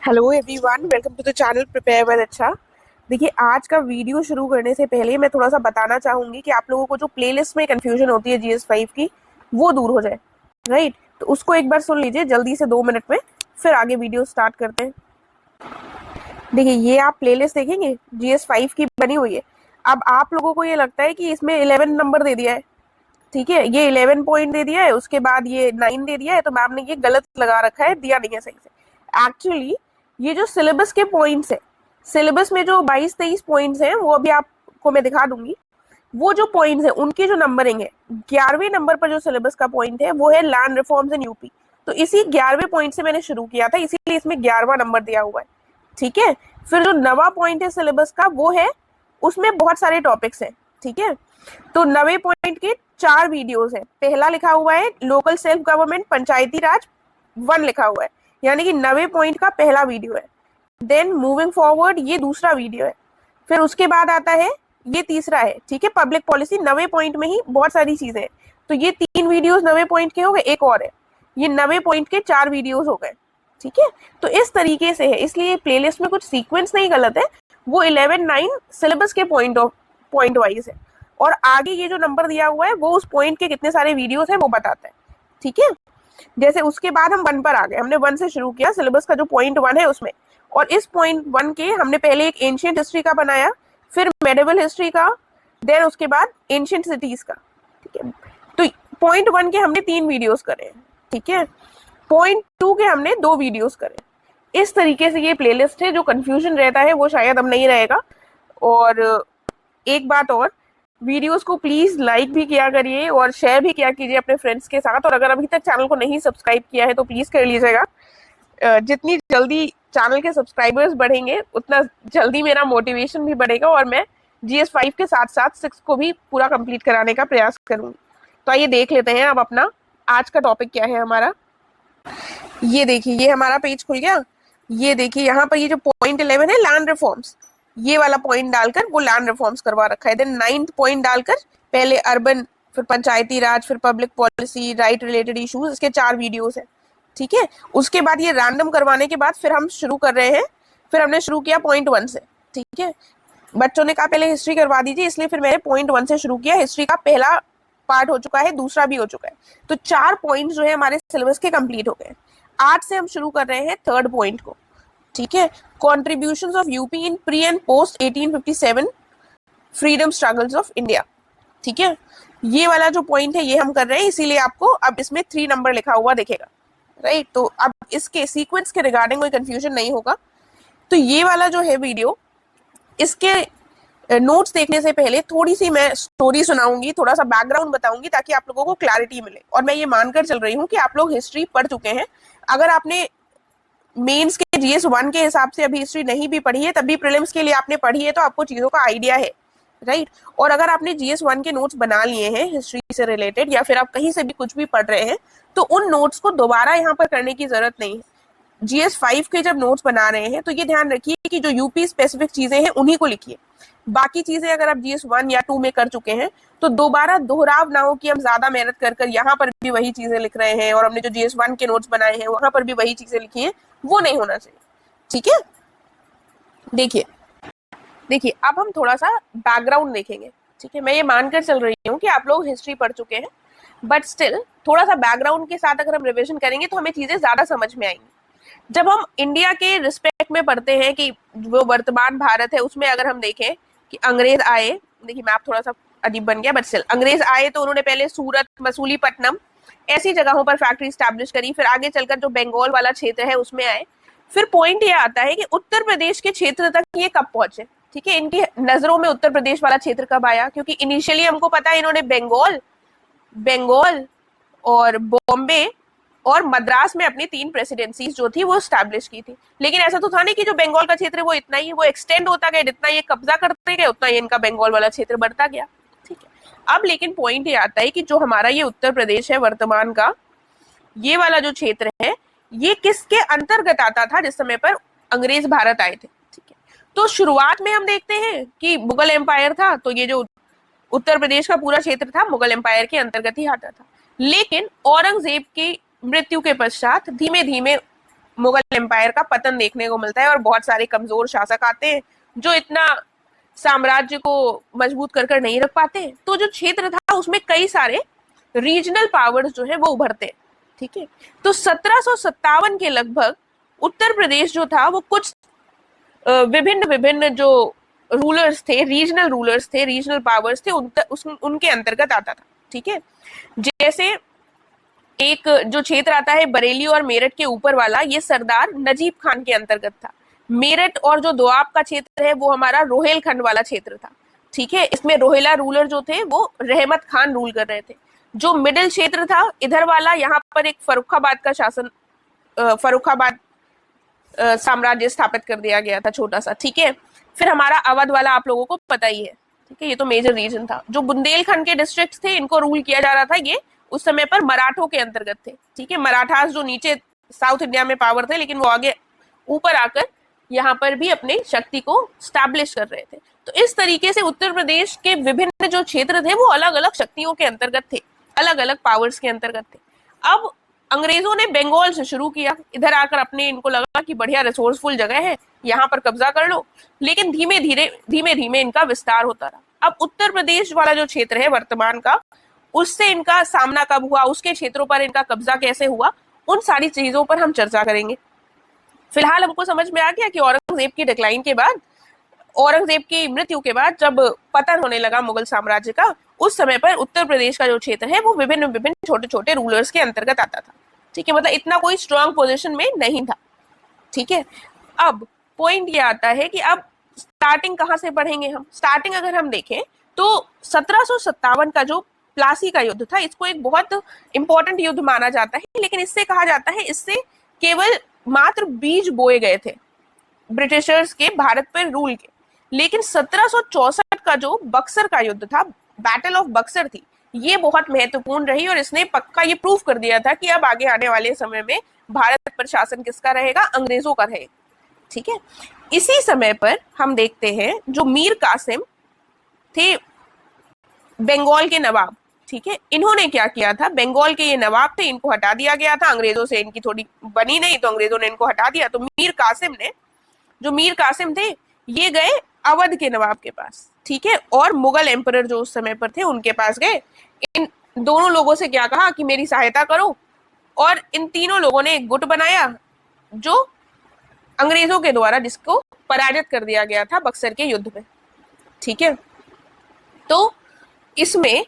Hello everyone, welcome to the channel prepare with अच्छा। देखिए, आज का वीडियो शुरू करने से पहले मैं थोड़ा सा बताना चाहूंगी कि आप लोगों को जो प्लेलिस्ट में कंफ्यूजन होती है GS5 की, वो दूर हो जाए। राइट, तो उसको एक बार सुन लीजिए जल्दी से 2 मिनट में, फिर आगे वीडियो स्टार्ट करते हैं। देखिए, ये आप प्लेलिस्ट देखेंगे GS5 की बनी हुई है। अब आप लोगों को ये लगता है कि इसमें 11 नंबर दे दिया है, ठीक है, ये 11 पॉइंट दे दिया है, उसके बाद ये 9 दे दिया है, तो मैम ने ये गलत लगा रखा है, दिया नहीं है सही से। एक्चुअली ये जो सिलेबस के पॉइंट्स है, सिलेबस में जो 22-23 पॉइंट्स हैं, वो अभी आपको मैं दिखा दूंगी। वो जो पॉइंट्स है उनकी जो नंबरिंग है, 11वें नंबर पर जो सिलेबस का पॉइंट है वो है लैंड रिफॉर्म्स इन यूपी। तो इसी 11वें पॉइंट से मैंने शुरू किया था, इसीलिए इसमें 11वां नंबर दिया हुआ है। ठीक है, फिर जो नवा पॉइंट है सिलेबस का, वो है, उसमें बहुत सारे टॉपिक्स हैं। ठीक है, तो 90 पॉइंट के 4 वीडियोस हैं। पहला लिखा हुआ है लोकल सेल्फ गवर्नमेंट पंचायती राज 1 लिखा हुआ है, यानी कि 90 पॉइंट का पहला वीडियो है। देन मूविंग फॉरवर्ड ये दूसरा वीडियो है। फिर उसके बाद आता है, ये तीसरा है। ठीक है, पब्लिक पॉलिसी 90 पॉइंट में ही बहुत सारी चीजें हैं, तो ये 3 वीडियोस 90 पॉइंट के हो गए, एक और है, ये 90 पॉइंट के 4 वीडियोस हो गए। ठीक है, तो इस तरीके से है, इसलिए प्लेलिस्ट में कुछ सीक्वेंस नहीं गलत है, वो 11-9 सिलेबस के पॉइंट वाइज है, और आगे ये जो नंबर दिया हुआ है वो उस पॉइंट के कितने सारे वीडियोस है वो बताता है। ठीक है, जैसे उसके बाद हम 1 पर आ गए, हमने 1 से शुरू किया, सिलेबस का जो पॉइंट 1 है उसमें, और इस पॉइंट 1 के हमने पहले एक एंशियंट हिस्ट्री का बनाया, फिर मेडिवल हिस्ट्री का, देन उसके बाद एंशियंट सिटीज का। ठीक है, तो पॉइंट 1 के हमने 3 वीडियोस करे हैं। ठीक है, पॉइंट 2 के हमने 2 वीडियोस करे। इस तरीके से ये प्लेलिस्ट है, जो कंफ्यूजन रहता है वो शायद अब नहीं रहेगा। और एक बात और, वीडियोस को प्लीज लाइक भी किया करिए और शेयर भी किया कीजिए अपने फ्रेंड्स के साथ, और अगर अभी तक चैनल को नहीं सब्सक्राइब किया है तो प्लीज कर लीजिएगा। जितनी जल्दी चैनल के सब्सक्राइबर्स बढ़ेंगे उतना जल्दी मेरा मोटिवेशन भी बढ़ेगा, और मैं GS5 के साथ साथ 6 को भी पूरा कंप्लीट कराने का प्रयास करूंगी। तो आइए देख लेते हैं अब अपना आज का टॉपिक क्या है हमारा। ये देखिए, ये हमारा पेज खुल गया। ये देखिए, यहाँ पर ये जो पॉइंट 11 है लैंड रिफॉर्म्स, ये वाला पॉइंट डालकर वो लैंड रिफॉर्म्स करवा रखा है। देन 9th पॉइंट डालकर पहले अर्बन, फिर पंचायती राज, फिर public policy, right related issues, इसके 4 वीडियोस हैं। ठीक है, उसके बाद ये रैंडम करवाने के बाद फिर हम शुरू कर रहे हैं, फिर हमने शुरू किया पॉइंट 1 से। ठीक है, बच्चों ने कहा पहले हिस्ट्री करवा दीजिए, इसलिए फिर मैंने पॉइंट 1 से शुरू किया। हिस्ट्री का पहला पार्ट हो चुका है, दूसरा भी हो चुका है, तो 4 पॉइंट जो है हमारे सिलेबस के कंप्लीट हो गए। आज से हम शुरू कर रहे हैं 3rd पॉइंट को। ठीक है, contributions of UP in pre and post 1857 freedom struggles of India. ठीक है, ये वाला जो पॉइंट है ये हम कर रहे हैं, इसीलिए आपको अब इसमें 3 नंबर लिखा हुआ दिखेगा। राइट, तो अब इसके सीक्वेंस के रिगार्डिंग कोई कंफ्यूजन नहीं होगा। तो ये वाला जो है वीडियो, इसके नोट्स देखने से पहले थोड़ी सी मैं स्टोरी सुनाऊंगी, थोड़ा सा बैकग्राउंड बताऊंगी, ताकि आप लोगों को क्लैरिटी मिले। और मैं ये मानकर चल रही हूँ कि आप लोग हिस्ट्री पढ़ चुके हैं। अगर आपने मेंस के GS1 के हिसाब से अभी हिस्ट्री नहीं भी पढ़ी है, तब भी प्रीलिम्स के लिए आपने पढ़ी है, तो आपको चीजों का आइडिया है। राइट, और अगर आपने GS1 के नोट्स बना लिए हैं हिस्ट्री से रिलेटेड, या फिर आप कहीं से भी कुछ भी पढ़ रहे हैं, तो उन नोट्स को दोबारा यहाँ पर करने की जरूरत नहीं है। GS5 के जब नोट्स बना रहे हैं तो ये ध्यान रखिए कि जो यूपी स्पेसिफिक चीजें हैं उन्हीं को लिखिए। बाकी चीजें अगर आप GS1 या 2 में कर चुके हैं तो दोबारा दोहराव ना हो कि हम ज्यादा मेहनत कर कर यहाँ पर भी वही चीजें लिख रहे हैं, और हमने जो GS1 के नोट्स बनाए हैं वहां पर भी वही चीजें लिखी हैं, वो नहीं होना चाहिए। ठीक है, देखिए देखिए, अब हम थोड़ा सा बैकग्राउंड देखेंगे। ठीक है, मैं ये मानकर चल रही हूँ कि आप लोग हिस्ट्री पढ़ चुके हैं, बट स्टिल थोड़ा सा बैकग्राउंड के साथ अगर हम रिविजन करेंगे तो हमें चीजें ज्यादा समझ में आएंगी। जब हम इंडिया के रिस्पेक्ट में पढ़ते हैं कि वो वर्तमान भारत है, उसमें अगर हम देखें कि अंग्रेज आए, देखिए मैप थोड़ा सा अजीब बन गया, बट स्टिल अंग्रेज आए तो उन्होंने पहले सूरत, मसूलीपट्टनम ऐसी जगहों पर फैक्ट्री स्टैब्लिश करी, फिर आगे चलकर जो बंगाल वाला क्षेत्र है उसमें आए। फिर पॉइंट ये आता है कि उत्तर प्रदेश के क्षेत्र तक ये कब पहुंचे। ठीक है, इनकी नजरों में उत्तर प्रदेश वाला क्षेत्र कब आया, क्योंकि इनिशियली हमको पता है इन्होंने बंगाल और बॉम्बे और मद्रास में अपनी 3 प्रेसिडेंसीज जो थी वो स्टैब्लिश की थी। लेकिन ऐसा तो था नहीं कि जो बंगाल का क्षेत्र है वो इतना ही, वो एक्सटेंड होता गया, जितना ये कब्जा करते गए उतना ये इनका बंगाल वाला क्षेत्र बढ़ता गया। ठीक है, अब लेकिन पॉइंट ये आता है कि जो हमारा ये उत्तर प्रदेश है वर्तमान का, ये वाला जो क्षेत्र है, ये किसके अंतर्गत आता था जिस समय पर अंग्रेज भारत आए थे। ठीक है, तो शुरुआत में हम देखते हैं कि मुगल एम्पायर था, तो ये जो उत्तर प्रदेश का पूरा क्षेत्र था मुगल एम्पायर के अंतर्गत ही आता था। लेकिन औरंगजेब की मृत्यु के पश्चात धीमे धीमे मुगल एम्पायर का पतन देखने को मिलता है और बहुत सारे कमजोर शासक आते हैं जो इतना साम्राज्य को मजबूत कर नहीं रख पाते। तो जो क्षेत्र था उसमें कई सारे रीजनल पावर्स जो है वो उभरते हैं। ठीक है, तो 1757 के लगभग उत्तर प्रदेश जो था वो कुछ विभिन्न विभिन्न जो रूलर्स थे, रीजनल रूलर्स थे, रीजनल पावर्स थे, उनके अंतर्गत आता था। ठीक है, जैसे एक जो क्षेत्र आता है बरेली और मेरठ के ऊपर वाला, ये सरदार नजीब खान के अंतर्गत था। मेरठ और जो दोआब का क्षेत्र है वो हमारा रोहेलखंड वाला क्षेत्र था। ठीक है, इसमें रोहेला रूलर जो थे वो रहमत खान रूल कर रहे थे। जो मिडिल क्षेत्र था इधर वाला, यहाँ पर एक फर्रुखाबाद का शासन, फर्रुखाबाद साम्राज्य स्थापित कर दिया गया था, छोटा सा। ठीक है, फिर हमारा अवध वाला आप लोगों को पता ही है। ठीक है, ये तो मेजर रीजन था। जो बुंदेलखंड के डिस्ट्रिक्ट थे इनको रूल किया जा रहा था, ये उस समय पर मराठों के अंतर्गत थे। ठीक है, मराठास जो नीचे साउथ इंडिया में पावर थे, लेकिन वो आगे ऊपर आकर यहाँ पर भी अपनी शक्ति को स्टैब्लिश कर रहे थे। तो इस तरीके से उत्तर प्रदेश के विभिन्न जो क्षेत्र थे वो अलग अलग शक्तियों के अंतर्गत थे, अलग अलग पावर्स के अंतर्गत थे। अब अंग्रेजों ने बंगाल से शुरू किया, इधर आकर अपने इनको लगा कि बढ़िया रिसोर्सफुल जगह है, यहाँ पर कब्जा कर लो। लेकिन धीमे धीमे इनका विस्तार होता रहा। अब उत्तर प्रदेश वाला जो क्षेत्र है वर्तमान का, उससे इनका सामना कब हुआ, उसके क्षेत्रों पर इनका कब्जा कैसे हुआ, उन सारी चीजों पर हम चर्चा करेंगे। फिलहाल हमको समझ में आ गया कि औरंगजेब की डिक्लाइन के बाद, औरंगजेब की मृत्यु के बाद जब पतन होने लगा मुगल साम्राज्य का, उस समय पर उत्तर प्रदेश का जो क्षेत्र है वो विभिन्न विभिन्न छोटे छोटे रूलर्स के अंतर्गत आता था। ठीक है, मतलब इतना कोई स्ट्रांग पोजीशन में नहीं था। ठीक है, अब पॉइंट ये आता है कि अब स्टार्टिंग कहाँ से पढ़ेंगे हम। स्टार्टिंग अगर हम देखें तो 1757 का जो प्लासी का युद्ध था, इसको एक बहुत इंपॉर्टेंट युद्ध माना जाता है। लेकिन इससे कहा जाता है इससे केवल मात्र बीज बोए गए थे ब्रिटिशर्स के भारत पर रूल के। लेकिन 1764 का जो बक्सर का युद्ध था, बैटल ऑफ बक्सर थी, ये बहुत महत्वपूर्ण रही और इसने पक्का ये प्रूव कर दिया था कि अब आगे आने वाले समय में भारत पर शासन किसका रहेगा, अंग्रेजों का रहेगा। ठीक है, इसी समय पर हम देखते हैं जो मीर कासिम थे बंगाल के नवाब। ठीक है, इन्होंने क्या किया था, बंगाल के ये नवाब थे, इनको हटा दिया गया था, अंग्रेजों से इनकी थोड़ी बनी नहीं तो अंग्रेजों ने इनको हटा दिया। तो मीर कासिम थे, ये गए अवध के नवाब के पास। ठीक है, और मुगल एम्परर जो उस समय पर थे उनके पास गए। इन दोनों लोगों से क्या कहा कि मेरी सहायता करो, और इन तीनों लोगों ने एक गुट बनाया जो अंग्रेजों के द्वारा जिसको पराजित कर दिया गया था बक्सर के युद्ध में। ठीक है, तो इसमें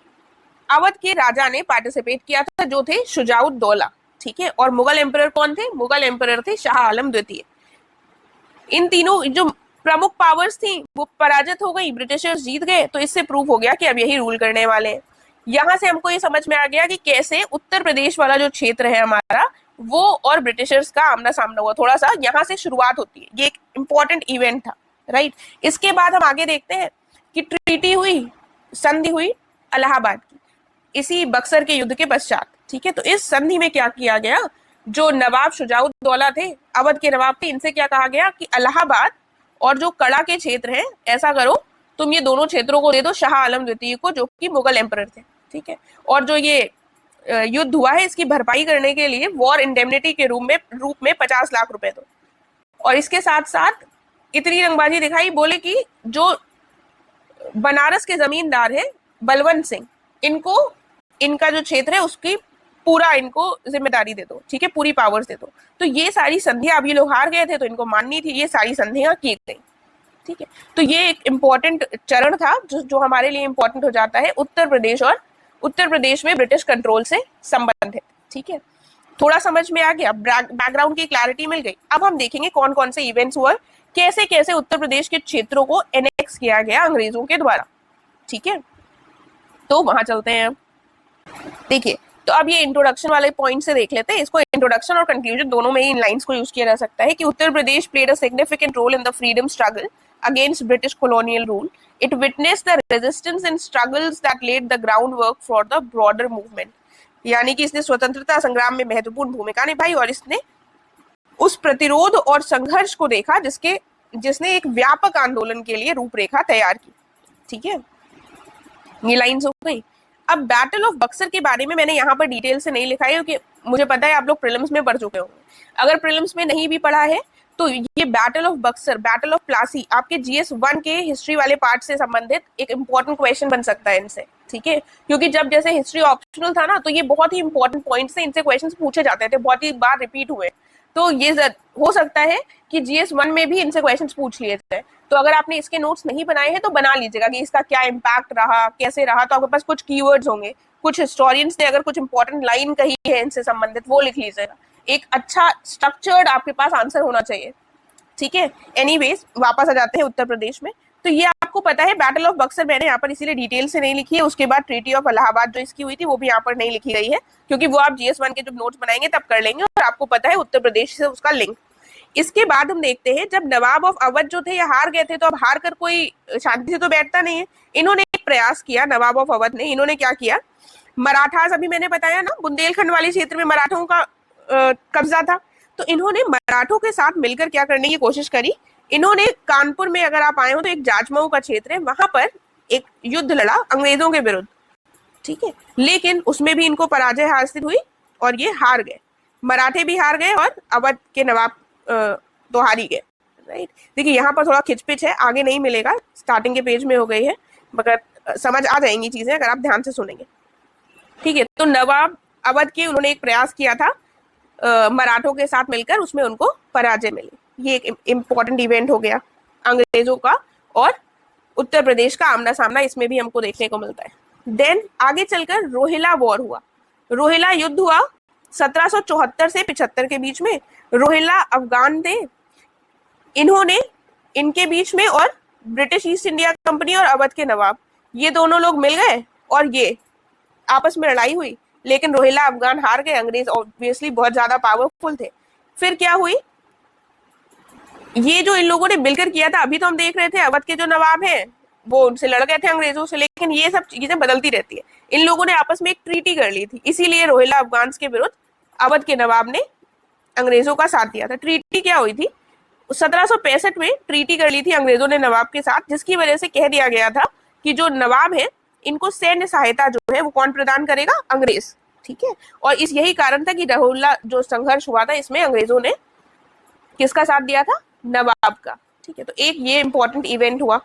अवध के राजा ने पार्टिसिपेट किया था जो थे शुजाउद्दौला। ठीक है, और मुगल एम्परर कौन थे, मुगल एम्परर थे शाह आलम द्वितीय। इन तीनों जो प्रमुख पावर्स थी वो पराजित हो गई, ब्रिटिशर्स जीत गए। तो इससे प्रूव हो गया कि अब यही रूल करने वाले हैं। यहाँ से हमको ये समझ में आ गया कि कैसे उत्तर प्रदेश वाला जो क्षेत्र है हमारा, वो और ब्रिटिशर्स का आमना सामना हुआ। थोड़ा सा यहाँ से शुरुआत होती है, ये एक इंपॉर्टेंट इवेंट था। राइट, इसके बाद हम आगे देखते हैं कि ट्रीटी हुई, संधि हुई इलाहाबाद की, इसी बक्सर के युद्ध के पश्चात। ठीक है, तो इस संधि में क्या किया गया, जो नवाब शुजाउद्दौला थे, अवध के नवाब थे, इनसे क्या कहा गया कि इलाहाबाद और जो कड़ा के क्षेत्र हैं, ऐसा करो तुम ये दोनों क्षेत्रों को दे दो शाह आलम द्वितीय को, जो कि मुगल एम्परर थे। ठीक है, और जो ये युद्ध हुआ है इसकी भरपाई करने के लिए वॉर इंडेमनिटी के रूप में 50 लाख रुपए दो। और इसके साथ साथ इतनी रंगबाजी दिखाई, बोले कि जो बनारस के जमींदार है बलवंत सिंह, इनको इनका जो क्षेत्र है उसकी पूरा इनको जिम्मेदारी दे दो। ठीक है, पूरी पावर्स दे दो। तो ये सारी संधियां, अब ये लोग हार गए थे तो इनको माननी थी, ये सारी संधियां की गई। ठीक है, तो ये एक इम्पोर्टेंट चरण था जो हमारे लिए इम्पोर्टेंट हो जाता है उत्तर प्रदेश और उत्तर प्रदेश में ब्रिटिश कंट्रोल से संबंधित। ठीक है, थोड़ा समझ में आ गया, बैकग्राउंड की क्लैरिटी मिल गई। अब हम देखेंगे कौन कौन से इवेंट्स हुए, कैसे कैसे उत्तर प्रदेश के क्षेत्रों को एनेक्स किया गया अंग्रेजों के द्वारा। ठीक है, तो वहां चलते हैं। देखिए, तो अब ये इंट्रोडक्शन वाले पॉइंट से देख लेते हैं। इसको इंट्रोडक्शन और कंक्लूजन दोनों में ही इन लाइंस को यूज किया जा सकता है कि Uttar Pradesh played a significant role in the freedom struggle against British colonial rule. It witnessed the resistance and struggles that laid the groundwork for the broader movement. यानी कि इसने स्वतंत्रता संग्राम में महत्वपूर्ण भूमिका निभाई और इसने उस प्रतिरोध और संघर्ष को देखा जिसने एक व्यापक आंदोलन के लिए रूपरेखा तैयार की। ठीक है, ये लाइन्स हो गई। अब बैटल ऑफ बक्सर के बारे में मैंने यहाँ पर डिटेल से नहीं लिखा है क्योंकि मुझे पता है आप लोग प्रीलिम्स में पढ़ चुके होंगे। अगर प्रीलिम्स में नहीं भी पढ़ा है तो ये battle of Buxar, battle of Plassey आपके GS1 के हिस्ट्री वाले पार्ट से संबंधित एक इंपॉर्टेंट क्वेश्चन बन सकता है इनसे, ठीक है। क्योंकि जब जैसे हिस्ट्री ऑप्शनल था ना तो ये बहुत ही इंपॉर्टेंट पॉइंट से इनसे क्वेश्चन पूछे जाते थे, बहुत ही बार रिपीट हुए। तो ये हो सकता है कि GS1 में भी इनसे क्वेश्चन पूछ लिए थे। तो अगर आपने इसके नोट्स नहीं बनाए हैं तो बना लीजिएगा कि इसका क्या इम्पैक्ट रहा, कैसे रहा। तो आपके पास कुछ कीवर्ड्स होंगे, कुछ हिस्टोरियंस ने अगर कुछ इंपॉर्टेंट लाइन कही है इनसे संबंधित वो लिख लीजिएगा। एक अच्छा स्ट्रक्चर्ड आपके पास आंसर होना चाहिए, ठीक है। एनीवेज वापस आ जाते हैं उत्तर प्रदेश में। तो ये आपको पता है बैटल ऑफ बक्सर मैंने यहाँ पर इसीलिए डिटेल से नहीं लिखी है। उसके बाद ट्रीटी ऑफ इलाहाबाद जो इसकी हुई थी वो भी यहाँ पर नहीं लिखी गई है क्योंकि वो आप GS1 के जब नोट्स बनाएंगे तब कर लेंगे और आपको पता है उत्तर प्रदेश से उसका लिंक। इसके बाद हम देखते हैं जब नवाब ऑफ अवध जो थे ये हार गए थे, तो अब हार कर कोई शांति से तो बैठता नहीं है। इन्होंने एक प्रयास किया, नवाब ऑफ अवध ने, इन्होंने क्या किया, मराठास, अभी मैंने बताया ना बुंदेलखंड वाले क्षेत्र में मराठों का कब्जा था, तो इन्होंने मराठों के साथ मिलकर क्या करने की कोशिश करी। इन्होंने कानपुर में, अगर आप आए हो तो एक जाजमऊ का क्षेत्र है, वहां पर एक युद्ध लड़ा अंग्रेजों के विरुद्ध, ठीक है। लेकिन उसमें भी इनको पराजय हासिल हुई और ये हार गए, मराठे भी हार गए और अवध के नवाब तो हार ही गए, राइट। देखिए यहाँ पर थोड़ा खिचपिच है, आगे नहीं मिलेगा, स्टार्टिंग के पेज में हो गई है, मगर समझ आ जाएंगी चीजें अगर आप ध्यान से सुनेंगे, ठीक है। तो नवाब अवध के उन्होंने एक प्रयास किया था मराठों के साथ मिलकर, उसमें उनको पराजय मिली। ये एक इम्पोर्टेंट इवेंट हो गया अंग्रेजों का और उत्तर प्रदेश का आमना सामना, इसमें भी हमको देखने को मिलता है। देन आगे चलकर रोहिला वॉर हुआ, रोहिला युद्ध हुआ 1774 से 75 के बीच में। रोहिला अफगान थे, इन्होंने इनके बीच में और ब्रिटिश ईस्ट इंडिया कंपनी और अवध के नवाब, ये दोनों लोग मिल गए और ये आपस में लड़ाई हुई, लेकिन रोहिला अफगान हार गए। अंग्रेज ऑब्वियसली बहुत ज्यादा पावरफुल थे। फिर क्या हुई, ये जो इन लोगों ने मिलकर किया था, अभी तो हम देख रहे थे अवध के जो नवाब हैं वो उनसे लड़ गए थे अंग्रेजों से, लेकिन ये सब चीजें बदलती रहती है। इन लोगों ने आपस में एक ट्रीटी कर ली थी, इसीलिए रोहिला अफगान के विरुद्ध अवध के नवाब ने अंग्रेजों का साथ दिया था। ट्रीटी क्या हुई थी, 1765 में ट्रीटी कर ली थी अंग्रेजों ने नवाब के साथ, जिसकी वजह से कह दिया गया था कि जो नवाब है इनको सैन्य सहायता जो है वो कौन प्रदान करेगा, अंग्रेज, ठीक है। और इस यही कारण था कि रोहिला जो संघर्ष हुआ था इसमें अंग्रेजों ने किसका साथ दिया था, नवाब का, ठीक है। तो एक ये इंपॉर्टेंट इवेंट हुआ।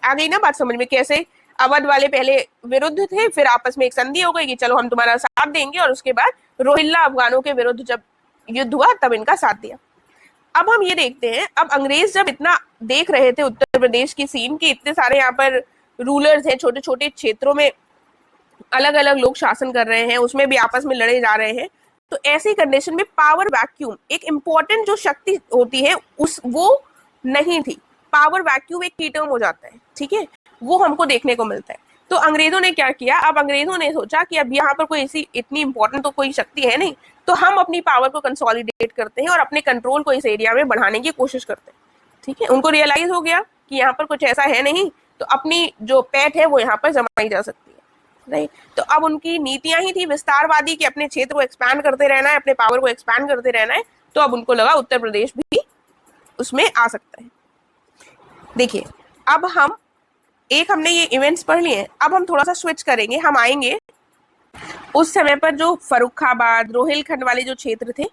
आ गई ना बात समझ में, कैसे अवध वाले पहले विरुद्ध थे, फिर आपस में एक संधि हो गई कि चलो हम तुम्हारा साथ देंगे, और उसके बाद रोहिल्ला अफगानों के विरुद्ध जब युद्ध हुआ तब इनका साथ दिया। अब हम ये देखते हैं, अब अंग्रेज जब इतना देख रहे थे उत्तर प्रदेश की सीन की, इतने सारे यहाँ पर रूलर्स हैं, छोटे छोटे क्षेत्रों में अलग अलग लोग शासन कर रहे हैं, उसमें भी आपस में लड़े जा रहे हैं, तो ऐसी कंडीशन में पावर वैक्यूम एक इंपॉर्टेंट जो शक्ति होती है वो नहीं थी। पावर वैक्यूम एक की टर्म हो जाता है, ठीक है, वो हमको देखने को मिलता है। तो अंग्रेजों ने क्या किया, अब अंग्रेजों ने सोचा कि अब यहाँ पर कोई ऐसी इतनी इंपॉर्टेंट तो कोई शक्ति है नहीं, तो हम अपनी पावर को कंसोलिडेट करते हैं और अपने कंट्रोल को इस एरिया में बढ़ाने की कोशिश करते हैं, ठीक है। उनको रियलाइज हो गया कि यहाँ पर कुछ ऐसा है नहीं, तो अपनी जो पैठ है वो यहाँ पर जमाई जा सकती है, राइट। तो अब उनकी नीतियां ही थी विस्तारवादी कि अपने क्षेत्र को एक्सपैंड करते रहना है, अपने पावर को एक्सपैंड करते रहना है। तो अब उनको लगा उत्तर प्रदेश भी उसमें आ सकता है। देखिए अब हमने ये इवेंट्स पढ़ लिए हैं, अब हम थोड़ा सा स्विच करेंगे, हम आएंगे उस समय पर जो फर्रुखाबाद रोहिलखंड वाले जो क्षेत्र थे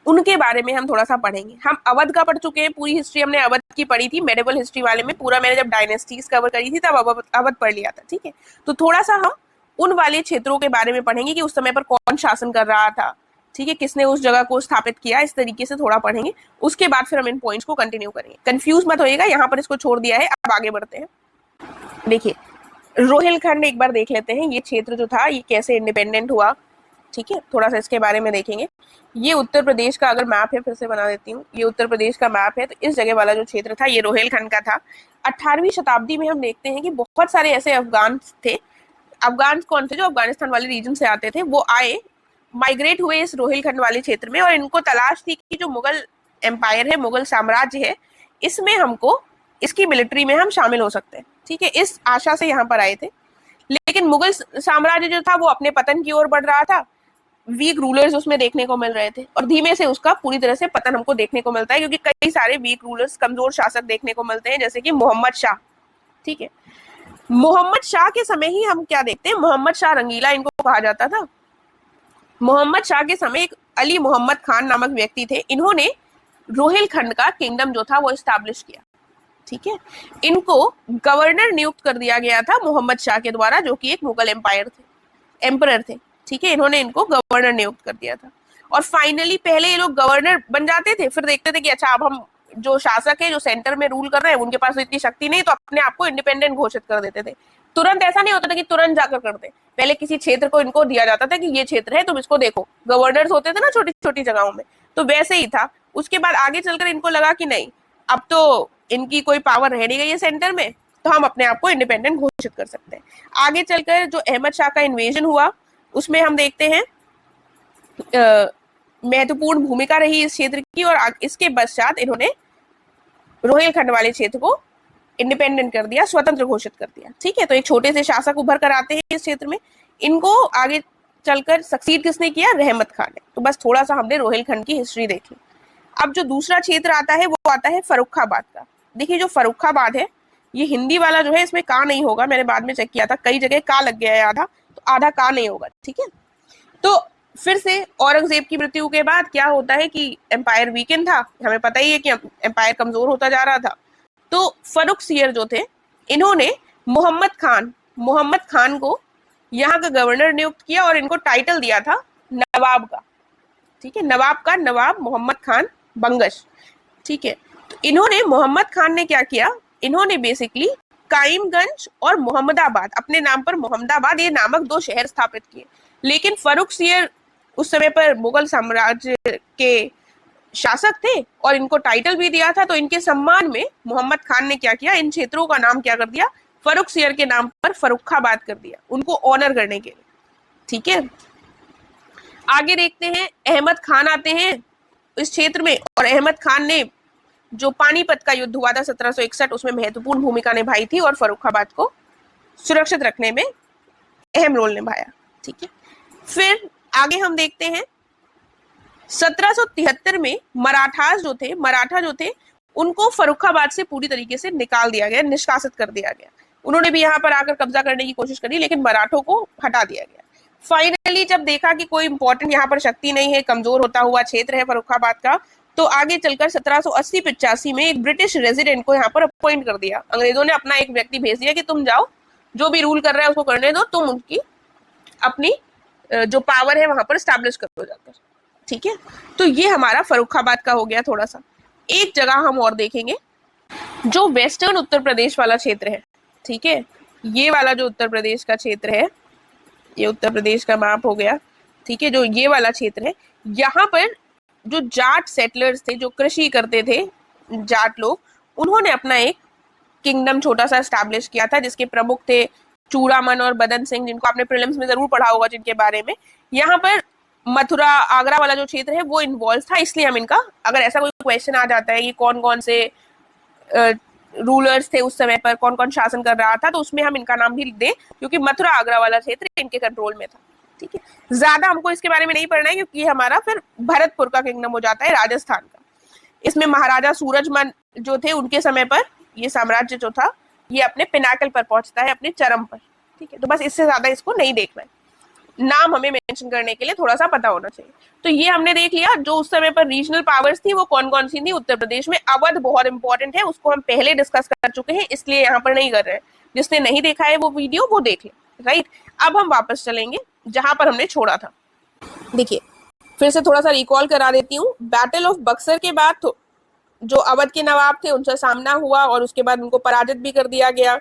उनके बारे में हम थोड़ा सा पढ़ेंगे। हम अवध का पढ़ चुके हैं, पूरी हिस्ट्री हमने अवध की पढ़ी थी मेडिवल हिस्ट्री वाले में, पूरा मैंने जब डायनेस्टीज कवर करी थी तब अवध पढ़ लिया था, ठीक है। तो थोड़ा सा हम उन वाले क्षेत्रों के बारे में पढ़ेंगे कि उस समय पर कौन शासन कर रहा था, ठीक है, किसने उस जगह को स्थापित किया, इस तरीके से थोड़ा पढ़ेंगे। उसके बाद फिर हम इन पॉइंट्स को कंटिन्यू करेंगे। कंफ्यूज मत होइएगा, यहाँ पर इसको छोड़ दिया है, अब आगे बढ़ते हैं। देखिए रोहिलखंड एक बार देख लेते हैं, ये क्षेत्र जो था ये कैसे इंडिपेंडेंट हुआ, ठीक है, थोड़ा सा इसके बारे में देखेंगे। ये उत्तर प्रदेश का अगर मैप है, फिर से बना देती हूँ, ये उत्तर प्रदेश का मैप है। तो इस जगह वाला जो क्षेत्र था ये रोहिलखंड का था। 18वीं शताब्दी में हम देखते हैं कि बहुत सारे ऐसे अफगान थे, अफगान कौन थे, जो अफगानिस्तान वाले रीजन से आते थे, वो आए, माइग्रेट हुए इस रोहिलखंड वाले क्षेत्र में, और इनको तलाश थी कि जो मुगल एम्पायर है, मुगल साम्राज्य है, इसमें हमको इसकी मिलिट्री में हम शामिल हो सकते हैं, ठीक है, इस आशा से यहाँ पर आए थे। लेकिन मुगल साम्राज्य जो था वो अपने पतन की ओर बढ़ रहा था, वीक रूलर्स उसमें देखने को मिल रहे थे, और धीमे से उसका पूरी तरह से पतन हमको देखने को मिलता है, क्योंकि कई सारे वीक रूलर्स, कमजोर शासक देखने को मिलते हैं, जैसे कि मोहम्मद शाह, ठीक है। मोहम्मद शाह के समय ही हम क्या देखते हैं, मोहम्मद शाह रंगीला इनको कहा जाता था। मोहम्मद शाह के समय एक अली मोहम्मद खान नामक व्यक्ति थे, इन्होंने रोहिलखंड का किंगडम जो था वो इस्टेब्लिश किया। ठीक है, इनको गवर्नर नियुक्त कर दिया गया था मोहम्मद शाह के द्वारा, जो कि एक मुगल एम्परर थे। ठीक है, इन्होंने इनको गवर्नर नियुक्त कर दिया था। और फाइनली पहले ये लोग गवर्नर बन जाते थे, फिर देखते थे कि अच्छा अब हम जो शासक है, जो सेंटर में रूल कर रहे हैं, उनके पास इतनी शक्ति नहीं, तो अपने आप को इंडिपेंडेंट घोषित कर देते थे। तुरंत ऐसा नहीं होता था कि तुरंत जाकर करते, पहले किसी क्षेत्र को इनको दिया जाता था कि ये क्षेत्र है, तुम इसको देखो। गवर्नर्स होते थे ना छोटी छोटी जगहों में, तो वैसे ही था। उसके बाद आगे चलकर इनको लगा कि नहीं, अब तो इनकी कोई पावर रह नहीं गई है सेंटर में, तो हम अपने आप को इंडिपेंडेंट घोषित कर सकते हैं। आगे चलकर जो अहमद शाह का इन्वेजन हुआ, उसमें हम देखते हैं महत्वपूर्ण भूमिका रही इस क्षेत्र की, और इसके पश्चात इन्होंने रोहिलखंड वाले क्षेत्र को इंडिपेंडेंट कर दिया, स्वतंत्र घोषित कर दिया। ठीक है, तो एक छोटे से शासक उभर कर आते हैं इस क्षेत्र में। इनको आगे चलकर सक्सीड किसने किया, रहमत खान ने। तो बस थोड़ा सा हमने रोहिलखंड की हिस्ट्री देखी। अब जो दूसरा क्षेत्र आता है वो आता है फर्रुखाबाद का। देखिए जो फर्रुखाबाद है, ये हिंदी वाला जो है इसमें का नहीं होगा, मैंने बाद में चेक किया था, कई जगह का लग गया है आधा, तो आधा का नहीं होगा। ठीक है, तो फिर से औरंगजेब की मृत्यु के बाद क्या होता है कि एम्पायर वीकेंड था, हमें पता ही है कि एम्पायर कमजोर होता जा रहा था। तो फर्रुखसियर जो थे, इन्होंने मोहम्मद खान को यहाँ का गवर्नर नियुक्त किया और इनको टाइटल दिया था नवाब का। ठीक है, नवाब का, नवाब मोहम्मद खान बंगश। ठीक है, तो इन्होंने, मोहम्मद खान ने क्या किया, इन्होंने बेसिकली काइमगंज और मोहम्मदाबाद, अपने नाम पर मोहम्मदाबाद ये नामक दो शहर स्थापित किए। लेकिन फर्रुखसियर उस समय पर मुगल साम्राज्य के शासक थे और इनको टाइटल भी दिया था, तो इनके सम्मान में मोहम्मद खान ने क्या किया, इन क्षेत्रों का नाम क्या कर दिया, फर्रुखसियर के नाम पर फर्रुखाबाद कर दिया, उनको ऑनर करने के लिए। ठीक है, आगे देखते हैं, अहमद खान आते हैं इस क्षेत्र में, और अहमद खान ने जो पानीपत का युद्ध हुआ था 1761, उसमें महत्वपूर्ण भूमिका निभाई थी और फर्रुखाबाद को सुरक्षित रखने में अहम रोल निभाया। ठीक है, फिर आगे हम देखते हैं 1773 में मराठा जो थे उनको फर्रुखाबाद से पूरी तरीके से निकाल दिया गया, निष्कासित कर दिया गया। उन्होंने भी यहाँ पर आकर कब्जा करने की कोशिश करी, लेकिन मराठों को हटा दिया गया। फाइनली जब देखा कि कोई इंपॉर्टेंट यहाँ पर शक्ति नहीं है, कमजोर होता हुआ क्षेत्र है फर्रुखाबाद का, तो आगे चलकर 1780-85 में एक ब्रिटिश रेजिडेंट को यहाँ पर अपॉइंट कर दिया। अंग्रेजों ने अपना एक व्यक्ति भेज दिया कि तुम जाओ, जो भी रूल कर रहा है उसको करने दो, तुम उनकी अपनी जो पावर है वहां पर स्टैब्लिश करो जाकर। ठीक है, तो ये हमारा फर्रुखाबाद का हो गया। थोड़ा सा एक जगह हम और देखेंगे, जो वेस्टर्न उत्तर प्रदेश वाला क्षेत्र है। ठीक है, ये वाला जो उत्तर प्रदेश का क्षेत्र है, ये उत्तर प्रदेश का मैप हो गया। ठीक है, जो ये वाला क्षेत्र है, यहाँ पर जो जाट सेटलर्स थे, जो कृषि करते थे जाट लोग, उन्होंने अपना एक किंगडम छोटा सा एस्टैब्लिश किया था, जिसके प्रमुख थे चूड़ामन और बदन सिंह, जिनको आपने प्रीलिम्स में जरूर पढ़ा होगा जिनके बारे में। यहाँ पर मथुरा आगरा वाला जो क्षेत्र है वो इन्वॉल्व था, इसलिए हम इनका, अगर ऐसा कोई क्वेश्चन आ जाता है कि कौन कौन से रूलर्स थे उस समय पर, कौन कौन शासन कर रहा था, तो उसमें हम इनका नाम भी लिख दें, क्योंकि मथुरा आगरा वाला क्षेत्र इनके कंट्रोल में था। ठीक है, ज्यादा हमको इसके बारे में नहीं पढ़ना है, क्योंकि हमारा फिर भरतपुर का किंगडम हो जाता है, राजस्थान का। इसमें महाराजा सूरजमल जो थे, उनके समय पर ये साम्राज्य जो था ये अपने पिनाकल पर पहुंचता है, अपने चरम पर। ठीक है, तो बस इससे ज्यादा इसको नहीं देखना है, नाम हमें मेंशन करने के लिए थोड़ा सा पता होना चाहिए। तो ये हमने देख लिया जो उस समय पर रीजनल पावर्स थी वो कौन कौन सी थी उत्तर प्रदेश में। अवध बहुत इंपॉर्टेंट है, उसको हम पहले डिस्कस कर चुके हैं, इसलिए यहाँ पर नहीं कर रहे हैं। जिसने नहीं देखा है वो वीडियो वो देख ले। राइट, अब हम वापस चलेंगे जहां पर हमने छोड़ा था। देखिए फिर से थोड़ा सा रिकॉल करा देती हूँ। बैटल ऑफ बक्सर के बाद तो जो अवध के नवाब थे उनसे सामना हुआ और उसके बाद उनको पराजित भी कर दिया गया।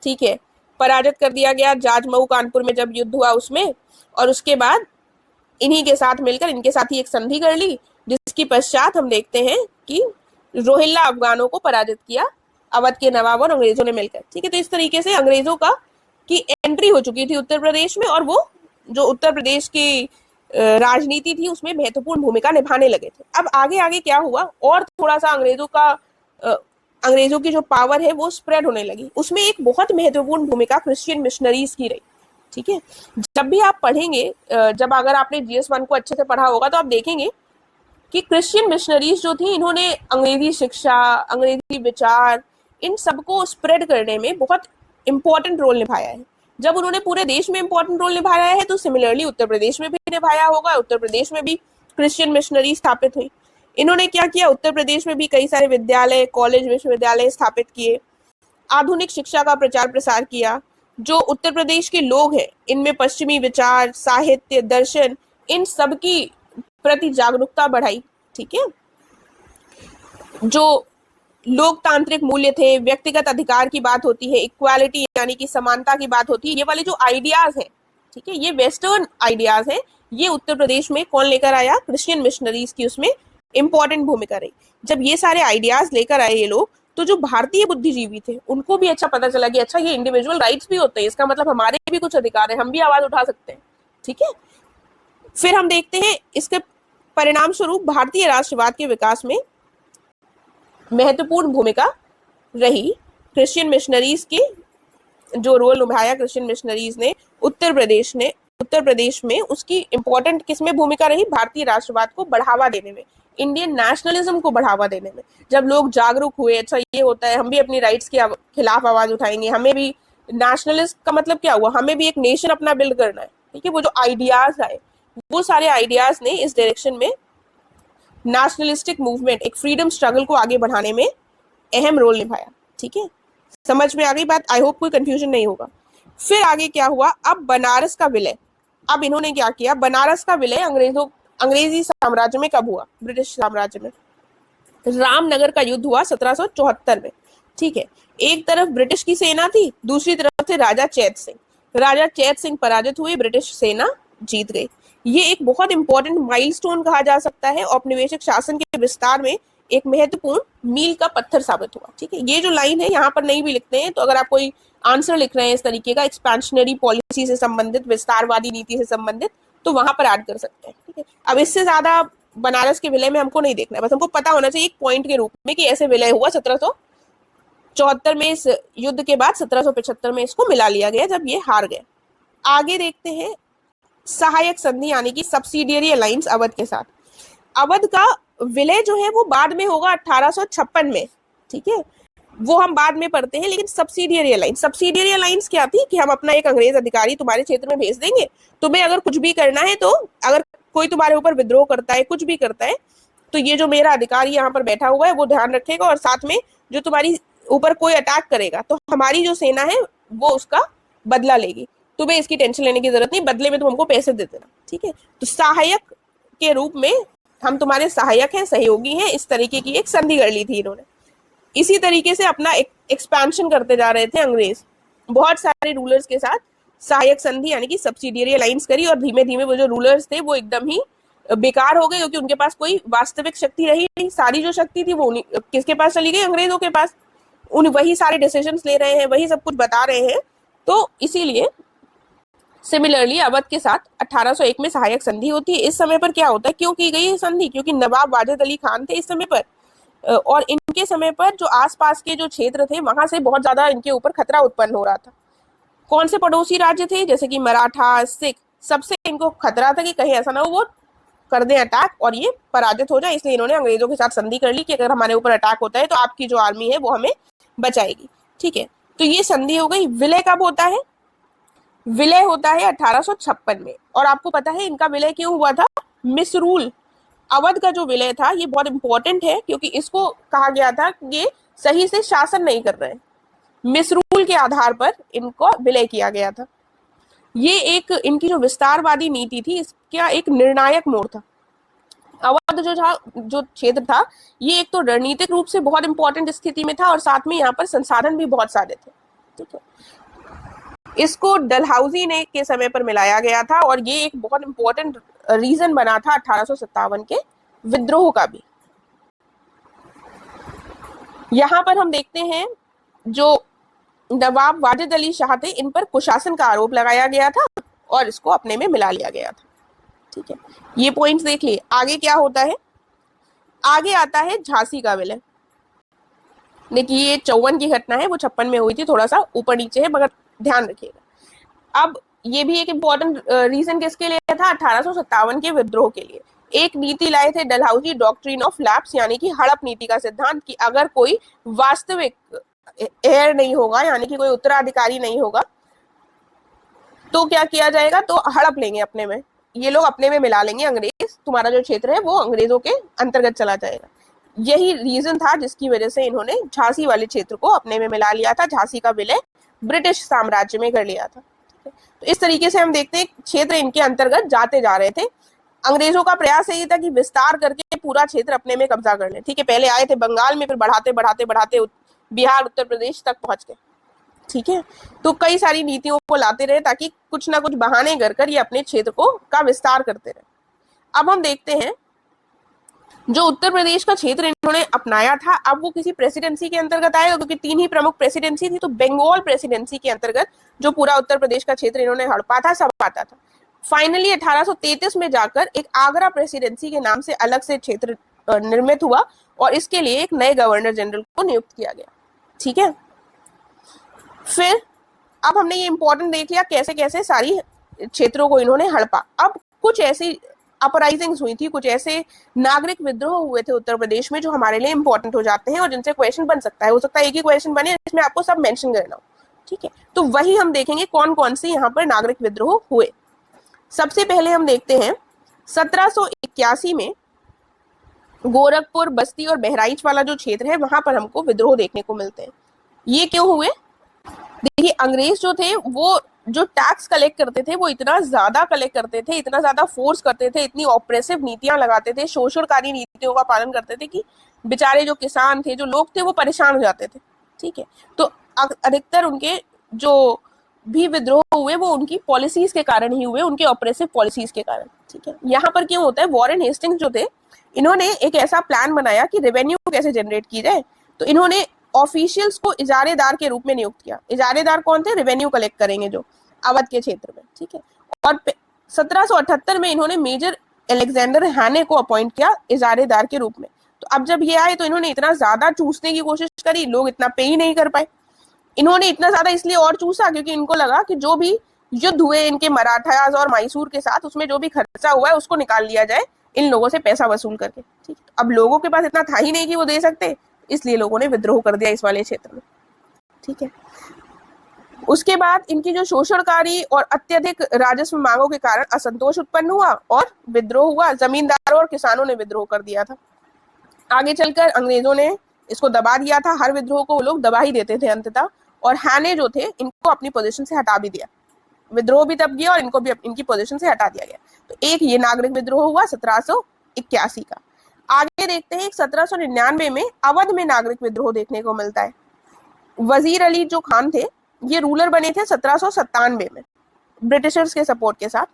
ठीक है, पराजित कर दिया गया जाजमऊ कानपुर में जब युद्ध हुआ उसमें, और उसके बाद इन्हीं के साथ मिलकर इनके साथ ही एक संधि कर ली, जिसकी पश्चात हम देखते हैं कि रोहिल्ला अफगानों को पराजित किया अवध के नवाब और अंग्रेजों ने मिलकर। ठीक है, तो इस तरीके से अंग्रेजों का की एंट्री हो चुकी थी उत्तर प्रदेश में, और वो जो उत्तर प्रदेश की राजनीति थी उसमें महत्वपूर्ण भूमिका निभाने लगे थे। अब आगे आगे क्या हुआ, और थोड़ा सा अंग्रेजों की जो पावर है वो स्प्रेड होने लगी। उसमें एक बहुत महत्वपूर्ण भूमिका क्रिश्चियन मिशनरीज की रही। ठीक है, जब भी आप पढ़ेंगे, जब अगर आपने GS1 को अच्छे से पढ़ा होगा तो आप देखेंगे कि क्रिश्चियन मिशनरीज जो थी इन्होंने अंग्रेजी शिक्षा, अंग्रेजी विचार, इन सबको स्प्रेड करने में बहुत इंपॉर्टेंट रोल निभाया है। जब उन्होंने पूरे देश में इंपॉर्टेंट रोल निभाया है तो सिमिलरली उत्तर प्रदेश में भी निभाया होगा। उत्तर प्रदेश में भी क्रिश्चियन मिशनरी स्थापित हुई। इन्होंने क्या किया, उत्तर प्रदेश में भी कई सारे विद्यालय, कॉलेज, विश्वविद्यालय स्थापित किए, आधुनिक शिक्षा का प्रचार प्रसार किया। जो उत्तर प्रदेश के लोग हैं इनमें पश्चिमी विचार, साहित्य, दर्शन, इन सब की प्रति जागरूकता बढ़ाई। ठीक है, जो लोकतांत्रिक मूल्य थे, व्यक्तिगत अधिकार की बात होती है, इक्वालिटी यानी कि समानता की बात होती है, ये वाले जो आइडियाज हैं, ठीक है, ये वेस्टर्न आइडियाज हैं, ये उत्तर प्रदेश में कौन लेकर आया, क्रिश्चियन मिशनरीज की उसमें इंपॉर्टेंट भूमिका रही। जब ये सारे आइडियाज लेकर आए ये लोग, तो जो भारतीय बुद्धिजीवी थे उनको भी अच्छा पता चला कि अच्छा ये इंडिविजुअल राइट्स भी होते हैं, इसका मतलब हमारे भी कुछ अधिकार है, हम भी आवाज उठा सकते हैं। ठीक है, फिर हम देखते हैं इसके परिणाम स्वरूप भारतीय राष्ट्रवाद के विकास में महत्वपूर्ण भूमिका रही। क्रिश्चियन मिशनरीज की जो रोल निभाया क्रिश्चियन मिशनरीज ने उत्तर प्रदेश में उसकी इंपॉर्टेंट किसमें भूमिका रही, भारतीय राष्ट्रवाद को बढ़ावा देने में, इंडियन नेशनलिज्म को बढ़ावा देने में। जब लोग जागरूक हुए, अच्छा ये होता है, हम भी अपनी राइट्स के खिलाफ आवाज उठाएंगे, हमें भी नेशनलिस्ट का मतलब क्या हुआ, हमें भी एक नेशन अपना बिल्ड करना है। ठीक है, वो जो आइडियाज आए, वो सारे आइडियाज ने इस डायरेक्शन में नेशनलिस्टिक मूवमेंट, एक फ्रीडम स्ट्रगल को आगे बढ़ाने में अहम रोल निभाया। ठीक है, समझ में आ गई बात? आई होप कोई कंफ्यूजन नहीं होगा। फिर आगे क्या हुआ, अब बनारस का विलय। अब इन्होंने क्या किया, बनारस का विलय अंग्रेजी साम्राज्य में कब हुआ, ब्रिटिश साम्राज्य में। रामनगर का युद्ध हुआ 1774 में। ठीक है, एक तरफ ब्रिटिश की सेना थी, दूसरी तरफ थे राजा चैत सिंह। राजा चैत सिंह पराजित हुए, ब्रिटिश सेना जीत गई। ये एक बहुत इंपॉर्टेंट माइलस्टोन कहा जा सकता है, औपनिवेशिक शासन के विस्तार में एक महत्वपूर्ण मील का पत्थर साबित हुआ। ठीक है, ये जो लाइन है यहाँ पर नहीं भी लिखते हैं, तो अगर आप कोई आंसर लिख रहे हैं इस तरीके का, एक्सपेंशनरी पॉलिसी से संबंधित, विस्तारवादी नीति से संबंधित, तो वहां पर ऐड कर सकते हैं। ठीक है, अब इससे ज्यादा बनारस के विलय में हमको नहीं देखना है, बस हमको पता होना चाहिए एक पॉइंट के रूप में कि ऐसे विलय हुआ 1774 में। इस युद्ध के बाद 1775 में इसको मिला लिया गया जब ये हार गए। आगे देखते हैं सहायक संधि यानी कि सब्सिडियरी अलायंस अवध के साथ। अवध का विलय जो है वो बाद में होगा 1856 में। ठीक है, वो हम बाद में पढ़ते हैं, लेकिन सब्सिडियरी अलायंस क्या थी कि हम अपना एक अंग्रेज अधिकारी तुम्हारे क्षेत्र में भेज देंगे, तुम्हें अगर कुछ भी करना है, तो अगर कोई तुम्हारे ऊपर विद्रोह करता है, कुछ भी करता है, तो ये जो मेरा अधिकारी यहाँ पर बैठा हुआ है वो ध्यान रखेगा, और साथ में जो तुम्हारी ऊपर कोई अटैक करेगा तो हमारी जो सेना है वो उसका बदला लेगी, तुम्हें इसकी टेंशन लेने की जरूरत नहीं, बदले में तुम हमको पैसे दे देना। ठीक है, तो सहायक के रूप में हम तुम्हारे सहायक हैं, सहयोगी हैं, इस तरीके की एक संधि कर ली थी इन्होंने। इसी तरीके से अपना एक्सपेंशन करते जा रहे थे अंग्रेज, बहुत सारे रूलर्स के साथ सहायक संधि यानी कि सब्सिडियरी अलायंस करी, और धीमे धीमे वो जो रूलर्स थे वो एकदम ही बेकार हो गए, क्योंकि उनके पास कोई वास्तविक शक्ति रही नहीं। सारी जो शक्ति थी वो किसके पास चली गई, अंग्रेजों के पास। वही सारे डिसीजंस ले रहे हैं, वही सब कुछ बता रहे हैं। तो इसीलिए सिमिलरली अवध के साथ 1801 में सहायक संधि होती है। इस समय पर क्या होता है, क्यों की गई है संधि, क्योंकि नवाब वाजिद अली खान थे इस समय पर, और इनके समय पर जो आसपास के जो क्षेत्र थे वहां से बहुत ज्यादा इनके ऊपर खतरा उत्पन्न हो रहा था। कौन से पड़ोसी राज्य थे, जैसे कि मराठा, सिख, सबसे इनको खतरा था कि कहीं ऐसा ना हो वो कर दे अटैक और ये पराजित हो जाए, इसलिए इन्होंने अंग्रेजों के साथ संधि कर ली कि अगर हमारे ऊपर अटैक होता है तो आपकी जो आर्मी है वो हमें बचाएगी। ठीक है, तो ये संधि हो गई। विलय कब होता है, विलय होता है 1856 में, और आपको पता है इनका विलय क्यों हुआ था, मिसरूल। अवध का जो विलय था ये बहुत इंपॉर्टेंट है, क्योंकि इसको कहा गया था कि ये सही से शासन नहीं कर रहे हैं, मिसरूल के आधार पर इनको विलय किया गया था। ये एक इनकी जो विस्तारवादी नीति थी इसका एक निर्णायक मोड़ था। अवध जो क्षेत्र था ये एक तो रणनीतिक रूप से बहुत इंपॉर्टेंट स्थिति में था, और साथ में यहाँ पर संसाधन भी बहुत सारे थे। ठीक है, इसको डलहौजी ने के समय पर मिलाया गया था, और ये एक बहुत इंपॉर्टेंट रीजन बना था 1857 के विद्रोह का भी। यहाँ पर हम देखते हैं जो नवाब वाजिद अली शाह थे इन पर कुशासन का आरोप लगाया गया था और इसको अपने में मिला लिया गया था। ठीक है, ये पॉइंट्स देख लिए। आगे क्या होता है, आगे आता है झांसी का विलय। देखिए ये 54 की घटना है, वो 56 में हुई थी, थोड़ा सा ऊपर नीचे है मगर ध्यान रखिएगा। अब ये भी एक इम्पोर्टेंट रीजन किसके लिए था, 1857 के विद्रोह के लिए। एक नीति लाए थे डलहौजी, डॉक्ट्रिन ऑफ लैप्स, यानी कि हड़प नीति का सिद्धांत, कि अगर कोई वास्तविक हेयर नहीं होगा, यानी कि कोई उत्तराधिकारी नहीं होगा, तो क्या किया जाएगा, तो हड़प लेंगे अपने में, ये लोग अपने में मिला लेंगे अंग्रेज, तुम्हारा जो क्षेत्र है वो अंग्रेजों के अंतर्गत चला जाएगा। यही रीजन था जिसकी वजह से इन्होंने झांसी वाले क्षेत्र को अपने में मिला लिया था, झांसी का विलय ब्रिटिश साम्राज्य में कर लिया था। तो इस तरीके से हम देखते हैं क्षेत्र इनके अंतर्गत जाते जा रहे थे। अंग्रेजों का प्रयास यही था कि विस्तार करके पूरा क्षेत्र अपने में कब्जा कर लें। ठीक है, पहले आए थे बंगाल में, फिर बढ़ाते बढ़ाते बढ़ाते बिहार उत्तर प्रदेश तक पहुंच गए। ठीक है, तो कई सारी नीतियों को लाते रहे ताकि कुछ ना कुछ बहाने कर ये अपने क्षेत्र को का विस्तार करते रहे। अब हम देखते हैं जो उत्तर प्रदेश का क्षेत्र इन्होंने अपनाया था, अब वो किसी प्रेसिडेंसी के अंतर्गत आएगा, क्योंकि 3 ही प्रमुख प्रेसिडेंसी थी, तो बंगाल प्रेसिडेंसी के अंतर्गत जो पूरा उत्तर प्रदेश का क्षेत्र इन्होंने हड़पा था सब आता था। फाइनली 1833 में जाकर एक आगरा प्रेसिडेंसी के नाम से अलग से क्षेत्र निर्मित हुआ और इसके लिए एक नए गवर्नर जनरल को नियुक्त किया गया। ठीक है, फिर अब हमने ये इंपॉर्टेंट देख लिया कैसे कैसे सारी क्षेत्रों को इन्होंने हड़पा। अब कुछ ऐसी अपराइजिंग्स हुई थी, कुछ ऐसे नागरिक विद्रोह हुए थे उत्तर प्रदेश में जो हमारे लिए इंपॉर्टेंट हो जाते हैं और जिनसे क्वेश्चन बन सकता है। हो सकता है एक ही क्वेश्चन बने जिसमें आपको सब मेंशन करना हो। ठीक है, तो वही हम देखेंगे कौन कौन से यहाँ पर नागरिक विद्रोह हुए। सबसे पहले हम देखते हैं 1781 में गोरखपुर, बस्ती और बहराइच वाला जो क्षेत्र है वहां पर हमको विद्रोह देखने को मिलते हैं। ये क्यों हुए? देखिए, अंग्रेज जो थे वो जो टैक्स कलेक्ट करते थे वो इतना ज्यादा कलेक्ट करते थे, इतना ज्यादा फोर्स करते थे, इतनी ऑपरेसिव नीतियां लगाते थे, शोषणकारी नीतियों का पालन करते थे कि बेचारे जो किसान थे, जो लोग थे, वो परेशान हो जाते थे। ठीक है, तो अधिकतर उनके जो भी विद्रोह हुए वो उनकी पॉलिसीज के कारण ही हुए, उनके ऑपरेसिव पॉलिसीज के कारण। ठीक है, यहाँ पर क्यों होता है, वॉरेन हेस्टिंग्स जो थे इन्होंने एक ऐसा प्लान बनाया कि रेवेन्यू कैसे जनरेट की जाए, तो इन्होंने ऑफिशियल्स को इजारेदार के रूप में नियुक्त किया। इजारेदार कौन थे? रेवेन्यू कलेक्ट करेंगे जो अवध के क्षेत्र में। ठीक है, और 1778 में इन्होंने मेजर अलेक्जेंडर हैने को अपॉइंट किया इजारेदार के रूप में। तो अब जब ये आए तो इन्होंने इतना ज्यादा चूसने की कोशिश करी, लोग इतना पे ही नहीं कर पाए। इन्होंने इतना ज्यादा इसलिए और चूसा क्योंकि इनको लगा कि जो भी युद्ध हुए इनके मराठास और मैसूर के साथ, उसमें जो भी खर्चा हुआ है उसको निकाल लिया जाए इन लोगों से पैसा वसूल करके। ठीक, अब लोगों के पास इतना था ही नहीं कि वो दे सकते, इसलिए लोगों ने विद्रोह कर दिया इस वाले क्षेत्र में। ठीक है, उसके बाद इनकी जो शोषणकारी और अत्यधिक राजस्व मांगों के कारण असंतोष उत्पन्न हुआ और विद्रोह हुआ। जमींदारों और किसानों ने विद्रोह कर दिया था। आगे चलकर अंग्रेजों ने इसको दबा दिया था, हर विद्रोह को वो लोग दबा ही देते थे अंततः, और हैने जो थे इनको अपनी पोजीशन से हटा भी दिया। विद्रोह भी दब गया और इनको भी इनकी पोजीशन से हटा दिया गया। तो एक ये नागरिक विद्रोह हुआ 1781 का। आगे देखते हैं 1799 में अवध में नागरिक विद्रोह देखने को मिलता है। वजीर अली जो खान थे ये रूलर बने थे 1797 में ब्रिटिशर्स के सपोर्ट के साथ।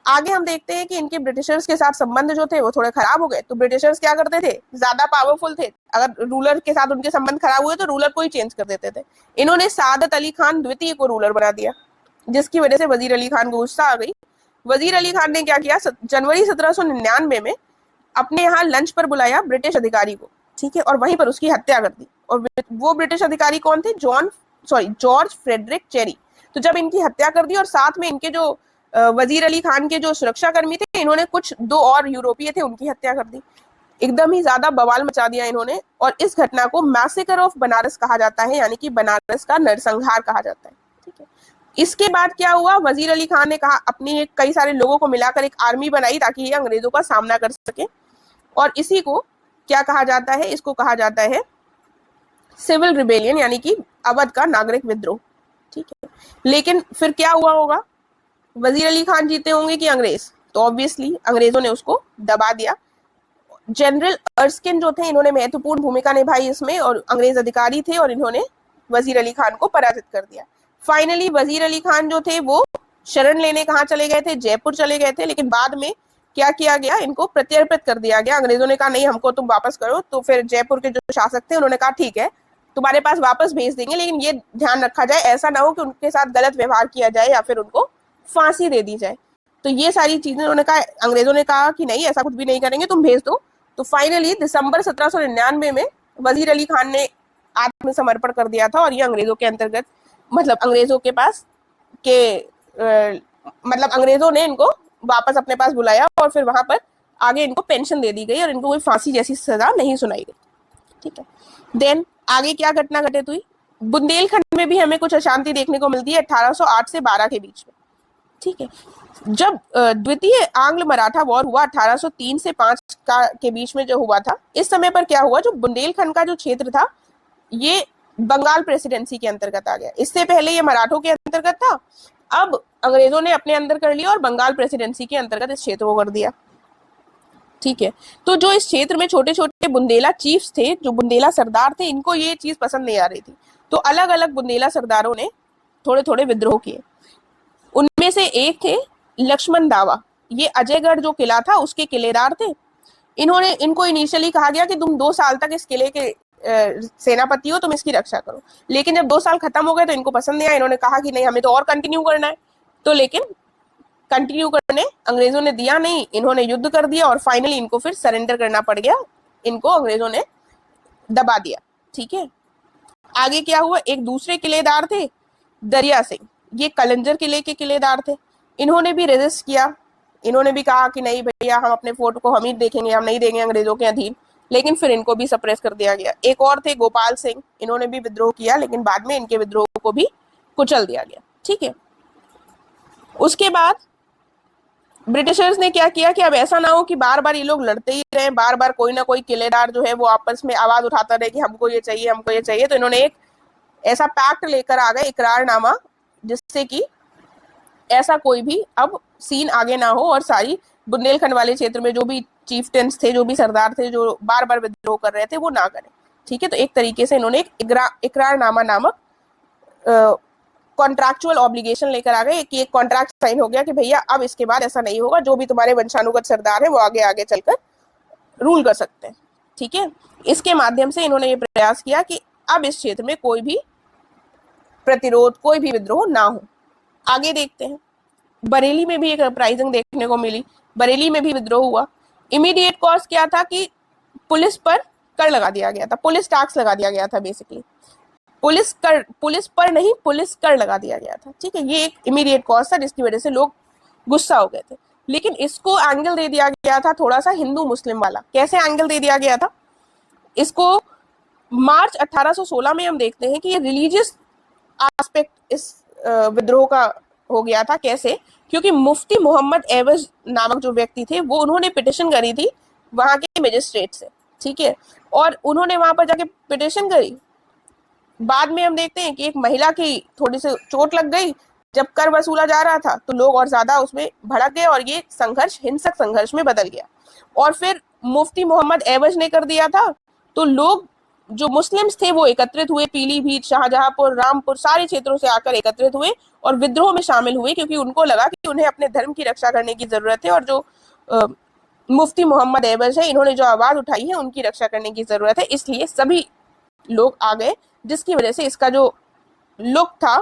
आगे हम देखते हैं कि इनके ब्रिटिशर्स के साथ संबंध जो थे वो थोड़े खराब हो गए। तो ब्रिटिशर्स क्या करते थे, ज्यादा पावरफुल थे, अगर रूलर के साथ उनके संबंध खराब हुए तो रूलर को ही चेंज कर देते थे। इन्होंने सादत अली खान द्वितीय को रूलर बना दिया, जिसकी वजह से वजीर अली खान को गुस्सा आ गई। वजीर अली खान ने क्या किया, जनवरी 1799 में अपने यहाँ लंच पर बुलाया ब्रिटिश अधिकारी को। ठीक है, और वहीं पर उसकी हत्या कर दी। और वो ब्रिटिश अधिकारी कौन थे? George Frederick Cherry. तो जब इनकी हत्या कर दी और साथ में इनके जो वजीर अली खान के जो सुरक्षा कर्मी थे, इन्होंने कुछ 2 और यूरोपीय थे उनकी हत्या कर दी। एकदम ही ज्यादा बवाल मचा दिया इन्होंने, और इस घटना को मैसेकर ऑफ बनारस कहा जाता है, यानी कि बनारस का नरसंहार कहा जाता है। ठीक है, इसके बाद क्या हुआ, वजीर अली खान ने कहा अपनी कई सारे लोगों को मिलाकर एक आर्मी बनाई ताकि ये अंग्रेजों का सामना कर सके, और इसी को क्या कहा जाता है, इसको कहा जाता है सिविल रिबेलियन, यानी कि अवध का नागरिक विद्रोह। ठीक है, लेकिन फिर क्या हुआ होगा, वजीर अली खान जीते होंगे कि अंग्रेज? तो ऑब्वियसली अंग्रेजों ने उसको दबा दिया। जनरल अर्स्किन जो थे इन्होंने महत्वपूर्ण भूमिका निभाई इसमें, और अंग्रेज अधिकारी थे और इन्होंने वजीर अली खान को पराजित कर दिया। फाइनली वजीर अली खान जो थे वो शरण लेने कहाँ चले गए थे? जयपुर चले गए थे। लेकिन बाद में क्या किया गया, इनको प्रत्यर्पित कर दिया गया। अंग्रेजों ने कहा नहीं, हमको तुम वापस करो। तो फिर जयपुर के जो शासक थे उन्होंने कहा ठीक है, तुम्हारे पास वापस भेज देंगे, लेकिन ये ध्यान रखा जाए ऐसा ना हो कि उनके साथ गलत व्यवहार किया जाए या फिर उनको फांसी दे दी जाए। तो ये सारी चीजें उन्होंने कहा, अंग्रेजों ने कहा कि नहीं, ऐसा कुछ भी नहीं करेंगे, तुम भेज दो। तो फाइनली दिसंबर 1799 में वजीर अली खान ने आत्मसमर्पण कर दिया था, और ये अंग्रेजों के अंतर्गत, मतलब अंग्रेजों के पास के मतलब अंग्रेजों ने इनको वापस अपने पास बुलाया, और फिर वहां पर आगे इनको पेंशन दे दी गई और इनको कोई फांसी जैसी सजा नहीं सुनाई गई। ठीक है, देन आगे क्या घटना घटित हुई, बुंदेलखंड में भी हमें कुछ अशांति देखने को मिलती है 1808 से 12 के बीच में। ठीक है, जब द्वितीय आंग्ल मराठा वॉर हुआ 1803 से 5 के बीच में जो हुआ था, इस समय पर क्या हुआ, जो बुंदेलखंड का जो क्षेत्र था ये बंगाल प्रेसिडेंसी के अंतर्गत आ गया। इससे पहले ये मराठों के अंतर्गत था, अब अंग्रेजों ने अपने अंदर कर लिया और बंगाल प्रेसिडेंसी के अंतर्गत इस क्षेत्र को कर दिया। ठीक है, तो जो इस क्षेत्र में छोटे छोटे बुंदेला चीफ्स थे, जो बुंदेला सरदार थे, इनको ये चीज पसंद नहीं आ रही थी, तो अलग अलग बुंदेला सरदारों ने थोड़े थोड़े विद्रोह किए। उनमें से एक थे लक्ष्मण दावा, ये अजयगढ़ जो किला था उसके किलेदार थे। इनको इनिशियली कहा गया कि तुम 2 साल तक इस किले के सेनापति हो, तुम इसकी रक्षा करो, लेकिन जब 2 साल खत्म हो गए तो इनको पसंद नहीं आया। इन्होंने कहा कि नहीं, हमें तो और कंटिन्यू करना है, तो लेकिन कंटिन्यू करने अंग्रेजों ने दिया नहीं, इन्होंने युद्ध कर दिया और फाइनली इनको फिर सरेंडर करना पड़ गया, इनको अंग्रेजों ने दबा दिया। ठीक है, आगे क्या हुआ, एक दूसरे किलेदार थे दरिया सिंह, ये कलंजर किले के किलेदार थे। इन्होंने भी रेजिस्ट किया, इन्होंने भी कहा कि नहीं भैया, हम अपने फोर्ट को हम ही देखेंगे, हम नहीं देंगे अंग्रेजों के अधीन, लेकिन फिर इनको भी सप्रेस कर दिया गया। एक और थे गोपाल सिंह, इन्होंने भी विद्रोह किया, लेकिन बाद में इनके विद्रोह को भी कुचल दिया गया। ठीक है, उसके बाद ब्रिटिशर्स ने क्या किया कि अब ऐसा ना हो कि बार बार ये लोग लड़ते ही रहे, बार बार कोई ना कोई किलेदार जो है वो आपस में आवाज उठाता रहे कि हमको ये चाहिए, हमको ये चाहिए। तो इन्होंने एक ऐसा पैक्ट लेकर आ गए, इकरारनामा, जिससे कि ऐसा कोई भी अब सीन आगे ना हो और सारी बुंदेलखंड वाले क्षेत्र में जो भी चीफटेंस थे, जो भी सरदार थे, जो बार बार विद्रोह कर रहे थे, वो ना करें। ठीक है, तो एक तरीके से इन्होंने एक इकरारनामा नामक कॉन्ट्रैक्चुअल ऑब्लिगेशन लेकर आ गए कि एक कॉन्ट्रैक्ट साइन हो गया कि भैया अब इसके बाद ऐसा नहीं होगा, जो भी तुम्हारे वंशानुगत सरदार है वो आगे आगे चलकर रूल कर सकते हैं। ठीक है, इसके माध्यम से इन्होंने ये प्रयास किया कि अब इस क्षेत्र में कोई भी प्रतिरोध, कोई भी विद्रोह ना हो। आगे देखते हैं, बरेली में भी एक अपराइजिंग देखने को मिली, बरेली में भी विद्रोह हुआ। इमीडिएट कॉज क्या था कि पुलिस पर कर लगा दिया गया था, पुलिस टैक्स लगा दिया गया था, बेसिकली पुलिस पर नहीं, पुलिस कर लगा दिया गया था। ठीक है, ये एक इमीडिएट कॉज था जिसकी वजह से लोग गुस्सा हो गए थे। लेकिन इसको एंगल दे दिया गया था थोड़ा सा हिंदू मुस्लिम वाला। कैसे एंगल दे दिया गया था, इसको मार्च 1816 में हम देखते हैं कि ये रिलीजियस एस्पेक्ट इस विद्रोह का हो गया था। कैसे, क्योंकि मुफ्ती मोहम्मद एवज नामक जो व्यक्ति थे, वो उन्होंने पिटिशन करी थी वहां के मजिस्ट्रेट से। ठीक है, और उन्होंने वहां पर जाके पिटिशन करी, बाद में हम देखते हैं कि एक महिला की थोड़ी सी चोट लग गई, जब कर वसूला जा रहा था तो लोग और ज्यादा उसमें भड़क गए और ये संघर्ष हिंसक संघर्ष में बदल गया। और फिर मुफ्ती मोहम्मद एवज ने कर दिया था, तो लोग जो मुस्लिम्स थे वो एकत्रित हुए, पीलीभीत, शाहजहांपुर, रामपुर, सारे क्षेत्रों से आकर एकत्रित हुए और विद्रोह में शामिल हुए, क्योंकि उनको लगा कि उन्हें अपने धर्म की रक्षा करने की जरूरत है और जो मुफ्ती मोहम्मद एवज है, इन्होंने जो आवाज उठाई है उनकी रक्षा करने की जरूरत है। इसलिए सभी लोग आ गए, जिसकी वजह से इसका जो लुक था,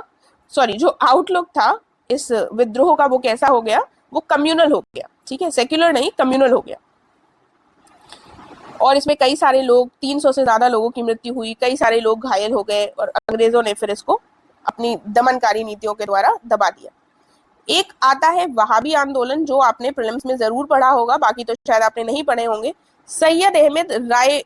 जो आउटलुक था इस विद्रोह का, वो कैसा हो गया, वो कम्युनल हो गया। ठीक है, सेक्युलर नहीं, कम्युनल हो गया। और इसमें कई सारे लोग, 300 से ज्यादा लोगों की मृत्यु हुई, कई सारे लोग घायल हो गए और अंग्रेजों ने फिर इसको अपनी दमनकारी नीतियों के द्वारा दबा दिया। एक आता है वहाबी आंदोलन, जो आपने प्रीलिम्स में जरूर पढ़ा होगा, बाकी तो शायद आपने नहीं पढ़े होंगे। सैयद अहमद राय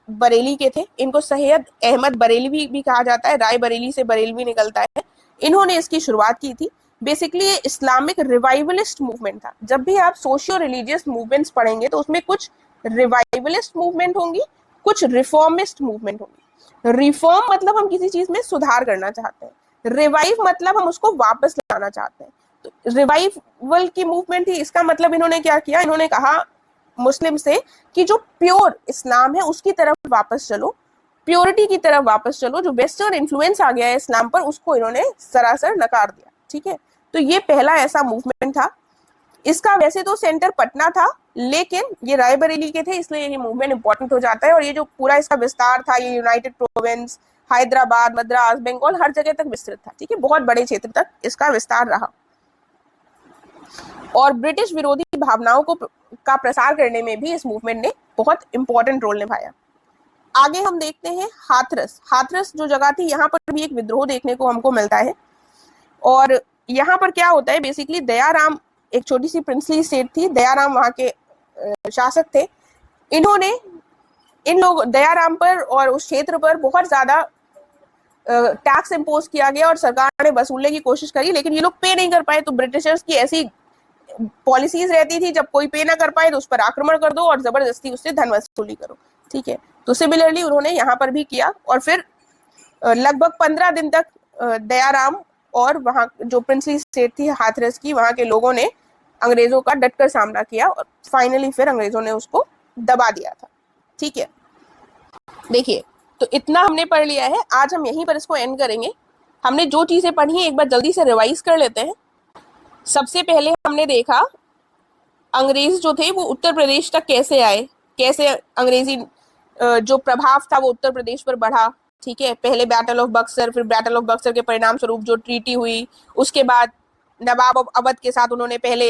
बरेली के थे, इनको सैयद अहमद बरेलवी भी कहा जाता है, राय बरेली से बरेलवी निकलता है। इन्होंने इसकी शुरुआत की थी। बेसिकली ये इस्लामिक रिवाइवलिस्ट मूवमेंट था। जब भी आप सोशियो रिलीजियस मूवमेंट्स पढ़ेंगे तो उसमें कुछ रिवाइवलिस्ट मूवमेंट होंगी, कुछ रिफॉर्मिस्ट मूवमेंट होंगी। रिफॉर्म मतलब हम किसी चीज में सुधार करना चाहते हैं, रिवाइव मतलब हम उसको वापस लाना चाहते हैं। तो रिवाइवल की मूवमेंट थी, इसका मतलब इन्होंने क्या किया, इन्होंने कहा मुस्लिम से कि जो प्योर इस्लाम है उसकी तरफ वापस चलो, प्योरिटी की तरफ वापस चलो। जो वेस्टर्न इन्फ्लुएंस आ गया है इस्लाम पर, उसको इन्होंने सरासर नकार दिया। ठीक है, तो ये पहला ऐसा मूवमेंट था। इसका वैसे तो सेंटर पटना था, लेकिन ये रायबरेली के थे, इसलिए ये मूवमेंट इंपॉर्टेंट हो जाता है। और ये जो पूरा इसका विस्तार था, ये यूनाइटेड प्रोविंस, हैदराबाद, मद्रास, बंगाल, हर जगह तक विस्तृत था। ठीक है, बहुत बड़े क्षेत्र तक इसका विस्तार रहा और ब्रिटिश विरोधी भावनाओं का प्रसार करने में भी इस मूवमेंट ने बहुत इंपॉर्टेंट रोल निभाया। आगे हम देखते हैं हाथरस। हाथरस जो जगह थी, यहाँ पर भी एक विद्रोह देखने को हमको मिलता है। और यहाँ पर क्या होता है, बेसिकली दयाराम, एक छोटी सी प्रिंसली स्टेट थी, दयाराम वहाँ के शासक थे। इन्होंने इन लोग दयाराम पर और उस क्षेत्र पर बहुत ज्यादा टैक्स इम्पोज किया गया और सरकार ने वसूलने की कोशिश करी, लेकिन ये लोग पे नहीं कर पाए। तो ब्रिटिशर्स की ऐसी पॉलिसीज रहती थी, जब कोई पे ना कर पाए तो उस पर आक्रमण कर दो और जबरदस्ती उससे धन वसूली करो। ठीक है, तो सिमिलरली उन्होंने यहाँ पर भी किया और फिर लगभग 15 दिन तक दयाराम और वहाँ जो प्रिंसली स्टेट थी हाथरस की, वहाँ के लोगों ने अंग्रेजों का डटकर सामना किया और फाइनली फिर अंग्रेजों ने उसको दबा दिया था। ठीक है, देखिए तो इतना हमने पढ़ लिया है, आज हम यहीं पर इसको एंड करेंगे। हमने जो चीजें पढ़ी हैं एक बार जल्दी से रिवाइज कर लेते हैं। सबसे पहले हमने देखा अंग्रेज जो थे वो उत्तर प्रदेश तक कैसे आए, कैसे अंग्रेजी जो प्रभाव था वो उत्तर प्रदेश पर बढ़ा। ठीक है, पहले बैटल ऑफ बक्सर, फिर बैटल ऑफ बक्सर के परिणाम स्वरूप जो ट्रीटी हुई, उसके बाद नवाब अवध के साथ उन्होंने पहले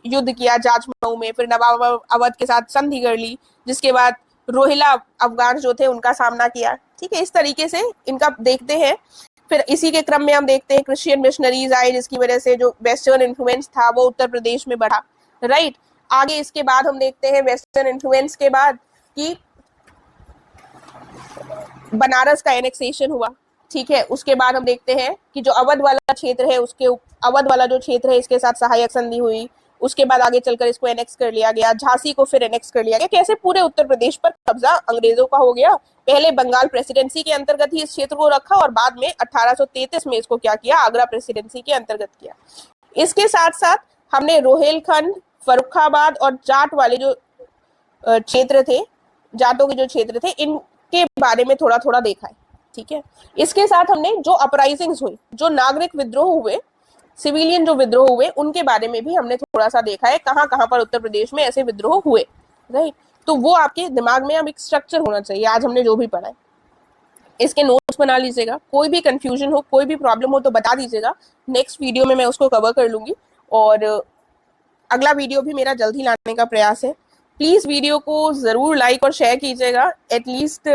युद्ध किया जाजमऊ में, फिर नवाब अवध के साथ संधि कर ली, जिसके बाद रोहिला अफगान जो थे उनका सामना किया। ठीक है, इस तरीके से इनका देखते हैं। फिर इसी के क्रम में हम देखते हैं क्रिश्चियन मिशनरीज आए, जिसकी वजह से जो वेस्टर्न इन्फ्लुएंस था वो उत्तर प्रदेश में बढ़ा। राइट, आगे इसके बाद हम देखते हैं वेस्टर्न इन्फ्लुएंस के बाद कि बनारस का एनेक्सेशन हुआ। ठीक है, उसके बाद हम देखते हैं कि जो अवध वाला क्षेत्र है, उसके अवध वाला जो क्षेत्र है इसके साथ सहायक संधि हुई। उसके बाद आगे चलकर इसको एनेक्स कर लिया गया, झांसी को फिर एनेक्स कर लिया गया। कैसे पूरे उत्तर प्रदेश पर कब्जा अंग्रेजों का हो गया। पहले बंगाल प्रेसिडेंसी के अंतर्गत ही इस क्षेत्र को रखा और बाद में 1833 में इसको क्या किया, आगरा प्रेसिडेंसी के अंतर्गत किया। इसके साथ साथ हमने रोहेलखंड, फर्रुखाबाद और जाट वाले जो क्षेत्र थे, जाटों के जो क्षेत्र थे, इनके बारे में थोड़ा थोड़ा देखा है। ठीक है, इसके साथ हमने जो अपराइजिंग्स हुई, जो नागरिक विद्रोह हुए, सिविलियन जो विद्रोह हुए, उनके बारे में भी हमने थोड़ा सा देखा है, कहाँ कहाँ पर उत्तर प्रदेश में ऐसे विद्रोह हुए। राइट, तो वो आपके दिमाग में अब एक स्ट्रक्चर होना चाहिए। आज हमने जो भी पढ़ा है इसके नोट्स बना लीजिएगा। कोई भी कंफ्यूजन हो, कोई भी प्रॉब्लम हो तो बता दीजिएगा, नेक्स्ट वीडियो में मैं उसको कवर कर लूंगी। और अगला वीडियो भी मेरा जल्द ही लाने का प्रयास है। प्लीज वीडियो को जरूर लाइक और शेयर कीजिएगा। एटलीस्ट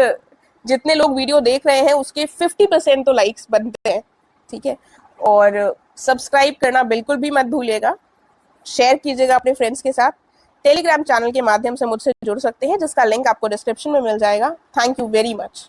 जितने लोग वीडियो देख रहे हैं उसके 50% तो लाइक्स बनते हैं। ठीक है, और सब्सक्राइब करना बिल्कुल भी मत भूलिएगा। शेयर कीजिएगा अपने फ्रेंड्स के साथ। टेलीग्राम चैनल के माध्यम से मुझसे जुड़ सकते हैं, जिसका लिंक आपको डिस्क्रिप्शन में मिल जाएगा। Thank you very much.